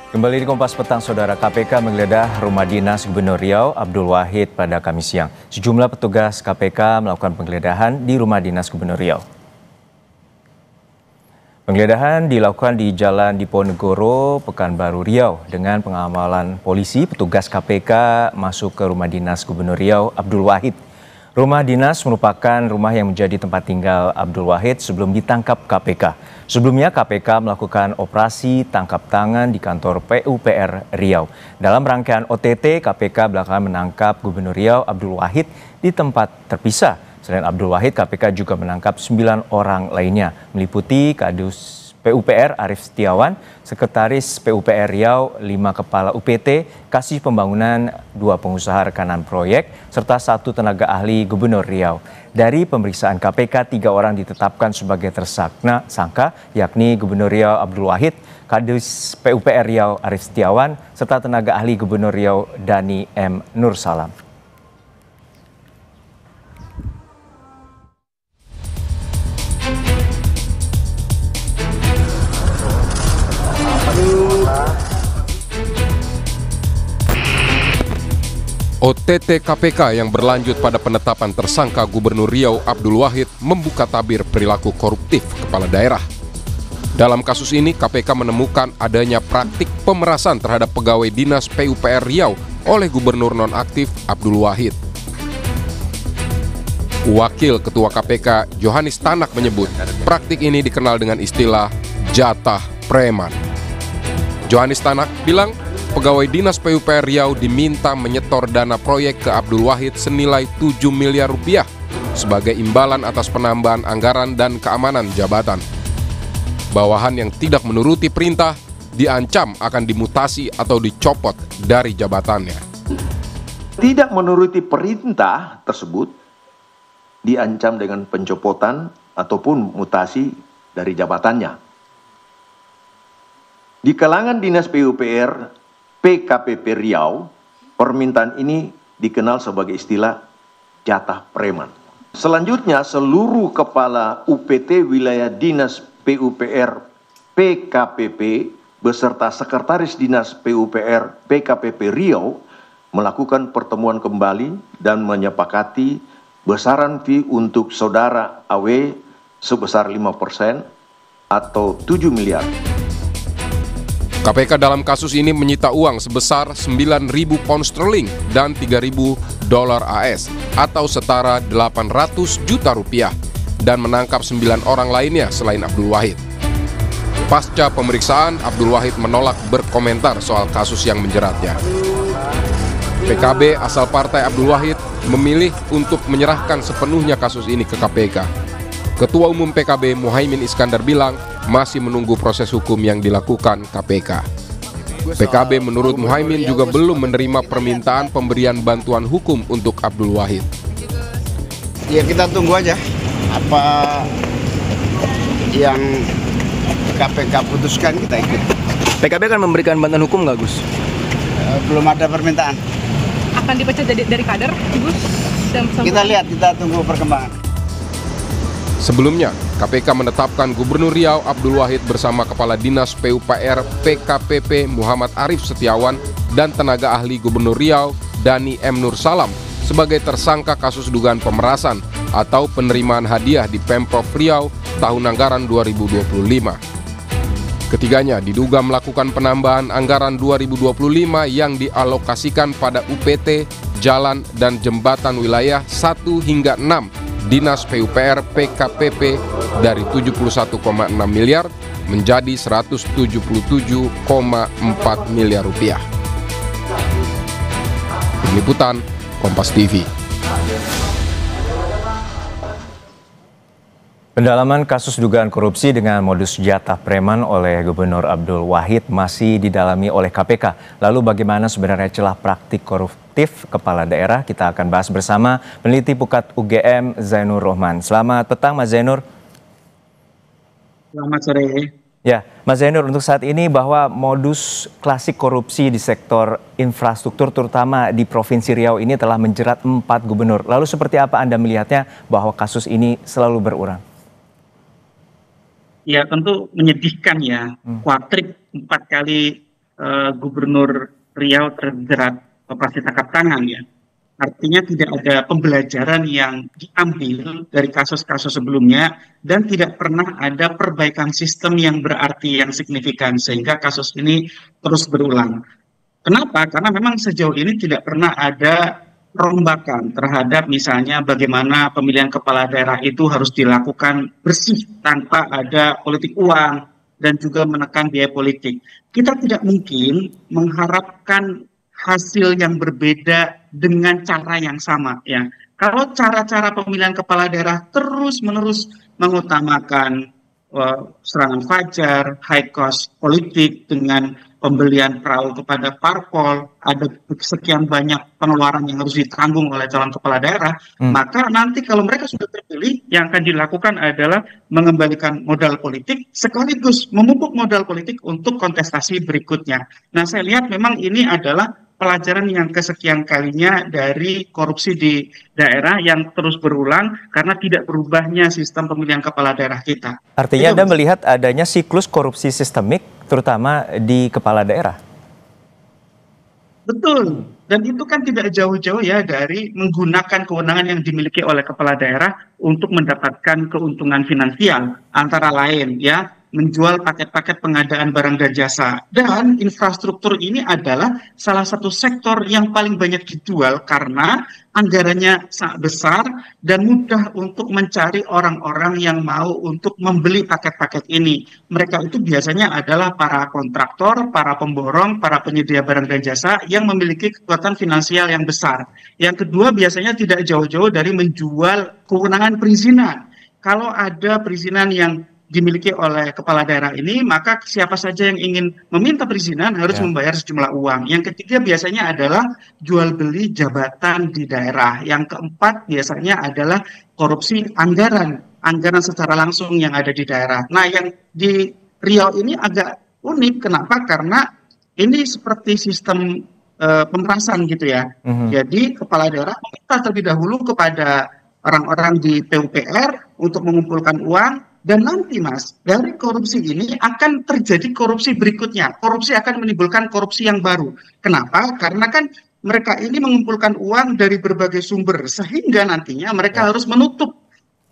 Kembali di Kompas Petang, Saudara. KPK menggeledah rumah dinas Gubernur Riau Abdul Wahid pada Kamis siang. Sejumlah petugas KPK melakukan penggeledahan di rumah dinas Gubernur Riau. Penggeledahan dilakukan di Jalan Diponegoro, Pekanbaru, Riau. Dengan pengawalan polisi, petugas KPK masuk ke rumah dinas Gubernur Riau Abdul Wahid. Rumah dinas merupakan rumah yang menjadi tempat tinggal Abdul Wahid sebelum ditangkap KPK. Sebelumnya KPK melakukan operasi tangkap tangan di kantor PUPR Riau. Dalam rangkaian OTT, KPK belakangan menangkap Gubernur Riau Abdul Wahid di tempat terpisah. Selain Abdul Wahid, KPK juga menangkap 9 orang lainnya, meliputi Kadus PUPR Arief Setiawan, Sekretaris PUPR Riau, 5 Kepala UPT, Kasih Pembangunan, 2 pengusaha rekanan proyek, serta 1 tenaga ahli Gubernur Riau. Dari pemeriksaan KPK, 3 orang ditetapkan sebagai tersangka, yakni Gubernur Riau Abdul Wahid, Kadus PUPR Riau Arief Setiawan, serta tenaga ahli Gubernur Riau Dani M. Nursalam. OTT KPK yang berlanjut pada penetapan tersangka Gubernur Riau Abdul Wahid membuka tabir perilaku koruptif kepala daerah. Dalam kasus ini, KPK menemukan adanya praktik pemerasan terhadap pegawai dinas PUPR Riau oleh Gubernur nonaktif Abdul Wahid. Wakil Ketua KPK Johannes Tanak menyebut praktik ini dikenal dengan istilah jatah preman. Johannes Tanak bilang pegawai dinas PUPR Riau diminta menyetor dana proyek ke Abdul Wahid senilai 7 miliar rupiah sebagai imbalan atas penambahan anggaran dan keamanan jabatan. Bawahan yang tidak menuruti perintah diancam akan dimutasi atau dicopot dari jabatannya. Tidak menuruti perintah tersebut diancam dengan pencopotan ataupun mutasi dari jabatannya. Di kalangan dinas PUPR PKPP Riau, permintaan ini dikenal sebagai istilah jatah preman. Selanjutnya, seluruh kepala UPT wilayah dinas PUPR PKPP beserta sekretaris dinas PUPR PKPP Riau melakukan pertemuan kembali dan menyepakati besaran fee untuk saudara AW sebesar 5% atau 7 miliar. KPK dalam kasus ini menyita uang sebesar 9.000 pound sterling dan 3.000 dolar AS atau setara 800 juta rupiah dan menangkap 9 orang lainnya selain Abdul Wahid. Pasca pemeriksaan, Abdul Wahid menolak berkomentar soal kasus yang menjeratnya. PKB asal partai Abdul Wahid memilih untuk menyerahkan sepenuhnya kasus ini ke KPK. Ketua Umum PKB Muhaimin Iskandar bilang masih menunggu proses hukum yang dilakukan KPK. PKB menurut Muhaimin juga belum menerima permintaan pemberian bantuan hukum untuk Abdul Wahid. Ya kita tunggu aja apa yang KPK putuskan, kita ikut. PKB akan memberikan bantuan hukum nggak, Gus? Belum ada permintaan. Akan dipecat dari kader, Gus? Kita lihat, kita tunggu perkembangan. Sebelumnya, KPK menetapkan Gubernur Riau Abdul Wahid bersama Kepala Dinas PUPR PKPP Muhammad Arief Setiawan dan tenaga ahli Gubernur Riau Dani M. Nursalam sebagai tersangka kasus dugaan pemerasan atau penerimaan hadiah di Pemprov Riau tahun anggaran 2025. Ketiganya diduga melakukan penambahan anggaran 2025 yang dialokasikan pada UPT, jalan, dan jembatan wilayah 1 hingga 6 Dinas PUPR PKPP dari 71,6 miliar menjadi 177,4 miliar rupiah. Tim Liputan, Kompas TV. Pendalaman kasus dugaan korupsi dengan modus jatah preman oleh Gubernur Abdul Wahid masih didalami oleh KPK. Lalu bagaimana sebenarnya celah praktik koruptif kepala daerah? Kita akan bahas bersama peneliti Pukat UGM Zainur Rohman. Selamat petang Mas Zainur. Selamat sore. Ya, Mas Zainur, untuk saat ini bahwa modus klasik korupsi di sektor infrastruktur terutama di Provinsi Riau ini telah menjerat 4 gubernur. Lalu seperti apa Anda melihatnya bahwa kasus ini selalu berulang? Ya tentu menyedihkan ya, kuatrik 4 kali Gubernur Riau terjerat operasi tangkap tangan ya. Artinya tidak ada pembelajaran yang diambil dari kasus-kasus sebelumnya dan tidak pernah ada perbaikan sistem yang berarti yang signifikan sehingga kasus ini terus berulang. Kenapa? Karena memang sejauh ini tidak pernah ada perombakan terhadap misalnya bagaimana pemilihan kepala daerah itu harus dilakukan bersih tanpa ada politik uang dan juga menekan biaya politik. Kita tidak mungkin mengharapkan hasil yang berbeda dengan cara yang sama ya. Kalau cara-cara pemilihan kepala daerah terus-menerus mengutamakan serangan fajar, high cost politik dengan pembelian perahu kepada parpol, ada sekian banyak pengeluaran yang harus ditanggung oleh calon kepala daerah, maka nanti kalau mereka sudah terpilih, yang akan dilakukan adalah mengembalikan modal politik sekaligus memupuk modal politik untuk kontestasi berikutnya. Nah, saya lihat memang ini adalah pelajaran yang kesekian kalinya dari korupsi di daerah yang terus berulang karena tidak berubahnya sistem pemilihan kepala daerah kita. Artinya Anda melihat adanya siklus korupsi sistemik terutama di kepala daerah? Betul, dan itu kan tidak jauh-jauh ya dari menggunakan kewenangan yang dimiliki oleh kepala daerah untuk mendapatkan keuntungan finansial, antara lain ya menjual paket-paket pengadaan barang dan jasa. Dan infrastruktur ini adalah salah satu sektor yang paling banyak dijual karena anggarannya sangat besar dan mudah untuk mencari orang-orang yang mau untuk membeli paket-paket ini. Mereka itu biasanya adalah para kontraktor, para pemborong, para penyedia barang dan jasa yang memiliki kekuatan finansial yang besar. Yang kedua biasanya tidak jauh-jauh dari menjual kewenangan perizinan. Kalau ada perizinan yang dimiliki oleh kepala daerah ini, maka siapa saja yang ingin meminta perizinan harus membayar sejumlah uang. Yang ketiga biasanya adalah jual beli jabatan di daerah. Yang keempat biasanya adalah korupsi anggaran secara langsung yang ada di daerah. Nah, yang di Riau ini agak unik. Kenapa? Karena ini seperti sistem pemerasan gitu ya. Jadi kepala daerah meminta terlebih dahulu kepada orang-orang di PUPR untuk mengumpulkan uang. Dan nanti Mas, dari korupsi ini akan terjadi korupsi berikutnya. Korupsi akan menimbulkan korupsi yang baru. Kenapa? Karena kan mereka ini mengumpulkan uang dari berbagai sumber. Sehingga nantinya mereka harus menutup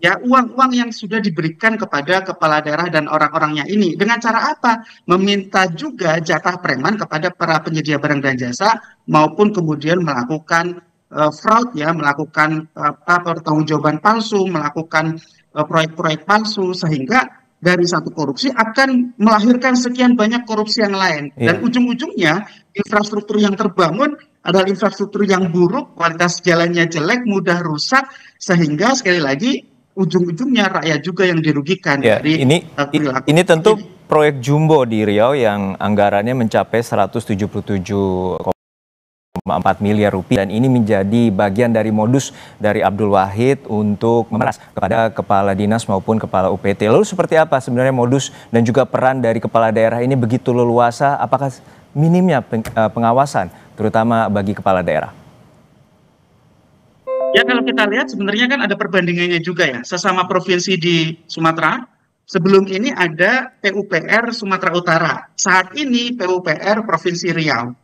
ya uang-uang yang sudah diberikan kepada kepala daerah dan orang-orangnya ini. Dengan cara apa? Meminta juga jatah preman kepada para penyedia barang dan jasa maupun kemudian melakukan fraud ya, melakukan pertanggungjawaban palsu, melakukan proyek-proyek palsu, sehingga dari satu korupsi akan melahirkan sekian banyak korupsi yang lain. Dan ujung-ujungnya infrastruktur yang terbangun adalah infrastruktur yang buruk, kualitas jalannya jelek, mudah rusak, sehingga sekali lagi ujung-ujungnya rakyat juga yang dirugikan. Dari ini tentu proyek jumbo di Riau yang anggarannya mencapai 177,4 miliar rupiah, dan ini menjadi bagian dari modus dari Abdul Wahid untuk memeras kepada kepala dinas maupun kepala UPT. Lalu seperti apa sebenarnya modus dan juga peran dari kepala daerah ini begitu leluasa? Apakah minimnya pengawasan terutama bagi kepala daerah? Ya, kalau kita lihat sebenarnya kan ada perbandingannya juga ya. Sesama provinsi di Sumatera, sebelum ini ada PUPR Sumatera Utara. Saat ini PUPR Provinsi Riau.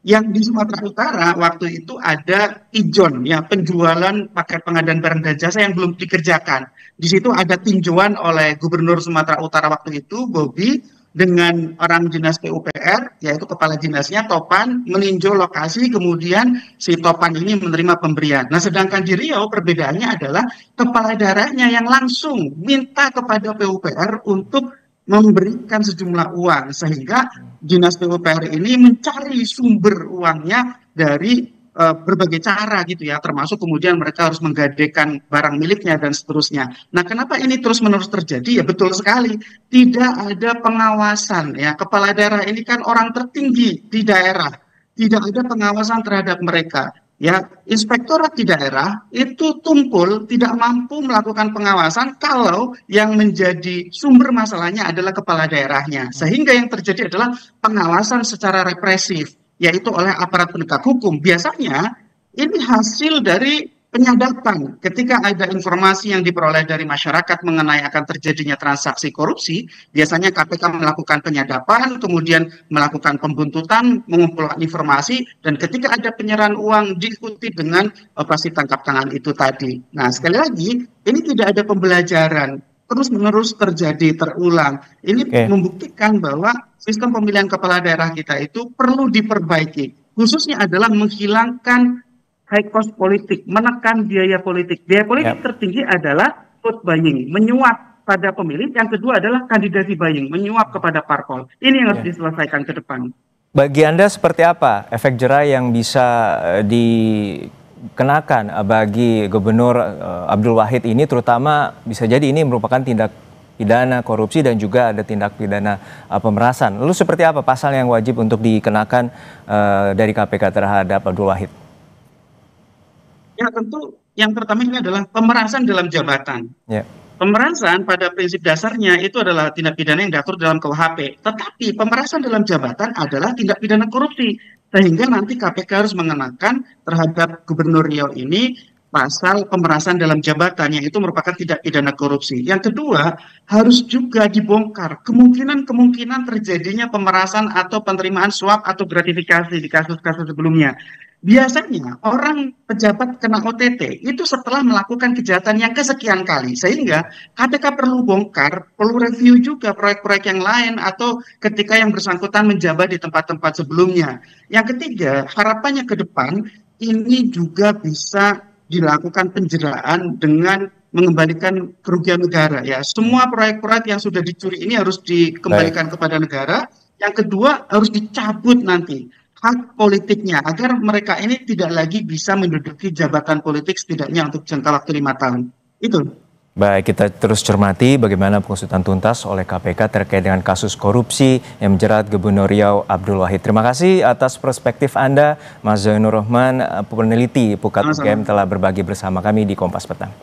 Yang di Sumatera Utara waktu itu ada ijon ya, penjualan paket pengadaan barang dan jasa yang belum dikerjakan. Di situ ada tinjauan oleh Gubernur Sumatera Utara waktu itu, Bobi, dengan orang dinas PUPR, yaitu kepala dinasnya Topan, meninjau lokasi, kemudian si Topan ini menerima pemberian. Nah, sedangkan di Riau perbedaannya adalah kepala daerahnya yang langsung minta kepada PUPR untuk memberikan sejumlah uang, sehingga dinas PUPR ini mencari sumber uangnya dari berbagai cara gitu ya, termasuk kemudian mereka harus menggadekan barang miliknya dan seterusnya. Nah, kenapa ini terus-menerus terjadi? Ya betul sekali, tidak ada pengawasan ya. Kepala daerah ini kan orang tertinggi di daerah, tidak ada pengawasan terhadap mereka. Ya, inspektorat di daerah itu tumpul, tidak mampu melakukan pengawasan kalau yang menjadi sumber masalahnya adalah kepala daerahnya. Sehingga yang terjadi adalah pengawasan secara represif, yaitu oleh aparat penegak hukum. Biasanya ini hasil dari penyadapan. Ketika ada informasi yang diperoleh dari masyarakat mengenai akan terjadinya transaksi korupsi, biasanya KPK melakukan penyadapan, kemudian melakukan pembuntutan, mengumpulkan informasi, dan ketika ada penyerahan uang diikuti dengan operasi tangkap tangan itu tadi. Nah, sekali lagi, ini tidak ada pembelajaran, terus-menerus terjadi, terulang. Ini membuktikan bahwa sistem pemilihan kepala daerah kita itu perlu diperbaiki. Khususnya adalah menghilangkan high cost politik, menekan biaya politik. Biaya politik tertinggi adalah vote buying, menyuap pada pemilih. Yang kedua adalah kandidasi buying, menyuap kepada parpol. Ini yang harus diselesaikan ke depan. Bagi Anda seperti apa efek jera yang bisa dikenakan bagi Gubernur Abdul Wahid ini, terutama bisa jadi ini merupakan tindak pidana korupsi dan juga ada tindak pidana pemerasan. Lalu seperti apa pasal yang wajib untuk dikenakan dari KPK terhadap Abdul Wahid? Ya tentu yang pertama ini adalah pemerasan dalam jabatan. Pemerasan pada prinsip dasarnya itu adalah tindak pidana yang diatur dalam KUHP. Tetapi pemerasan dalam jabatan adalah tindak pidana korupsi. Sehingga nanti KPK harus mengenakan terhadap Gubernur Riau ini pasal pemerasan dalam jabatan yang itu merupakan tindak pidana korupsi. Yang kedua, harus juga dibongkar kemungkinan terjadinya pemerasan atau penerimaan suap atau gratifikasi di kasus-kasus sebelumnya. Biasanya orang pejabat kena OTT itu setelah melakukan kejahatan yang kesekian kali, sehingga KPK perlu bongkar, perlu review juga proyek-proyek yang lain atau ketika yang bersangkutan menjabat di tempat-tempat sebelumnya. Yang ketiga, harapannya ke depan ini juga bisa dilakukan penjeraan dengan mengembalikan kerugian negara. Ya, semua proyek-proyek yang sudah dicuri ini harus dikembalikan kepada negara. Yang kedua, harus dicabut nanti hak politiknya agar mereka ini tidak lagi bisa menduduki jabatan politik setidaknya untuk jangka waktu 5 tahun. Itu. Baik, kita terus cermati bagaimana pengusutan tuntas oleh KPK terkait dengan kasus korupsi yang menjerat Gubernur Riau Abdul Wahid. Terima kasih atas perspektif Anda, Mas Zainur Rahman, peneliti Pukat UGM, telah berbagi bersama kami di Kompas Petang.